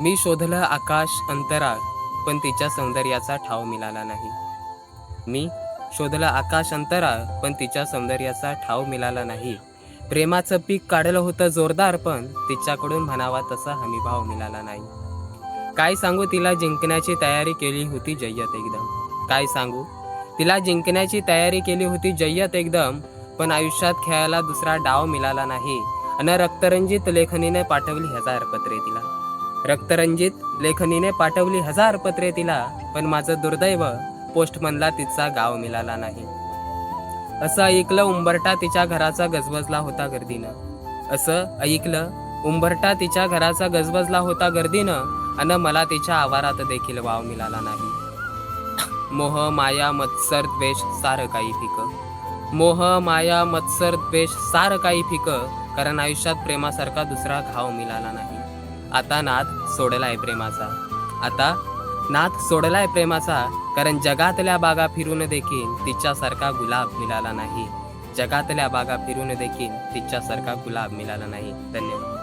मी शोधलं आकाश अंतराळ, पण तिच्या सौंदर्याचा ठाव मिळाला नाही. मी शोधलं आकाश अंतराळ, पण तिच्या सौंदर्याचा ठाव मिळाला नाही. प्रेमाचं पीक काढलं होतं जोरदार, पण तिच्याकडून म्हणावा तसा हमीभाव मिळाला नाही. काय सांगू, तिला जिंकण्याची तयारी केली होती जय्यत एकदम. काय सांगू, तिला जिंकण्याची तयारी केली होती जय्यत एकदम, पण आयुष्यात खेळायला दुसरा डाव मिळाला नाही. आणि रक्तरंजित लेखनीने पाठवली 1000 पत्रे तिला. रक्तरंजित लेखनीने पाठवली 1000 पत्रे तिला, पण माझं दुर्दैव पोस्टमनला तिचा गाव मिळाला नाही. असं ऐकलं उंबरठा तिच्या घराचा गजबजला होता गर्दीनं. असं ऐकलं उंबरठा तिच्या घराचा गजबजला होता गर्दीनं, अन मला तिच्या आवारात देखील वाव मिळाला नाही. मोह माया मत्सर द्वेष सारं काही फिकं. मोह माया मत्सर द्वेष सारं काही फिकं, कारण आयुष्यात प्रेमासारखा दुसरा घाव मिळाला नाही. आता नाद सोडलाय प्रेमाचा. आता नाद सोडलाय प्रेमाचा, कारण जगातल्या बागा फिरून देखील तिच्यासारखा गुलाब मिळाला नाही. जगातल्या बागा फिरून देखील तिच्यासारखा गुलाब मिळाला नाही. धन्यवाद.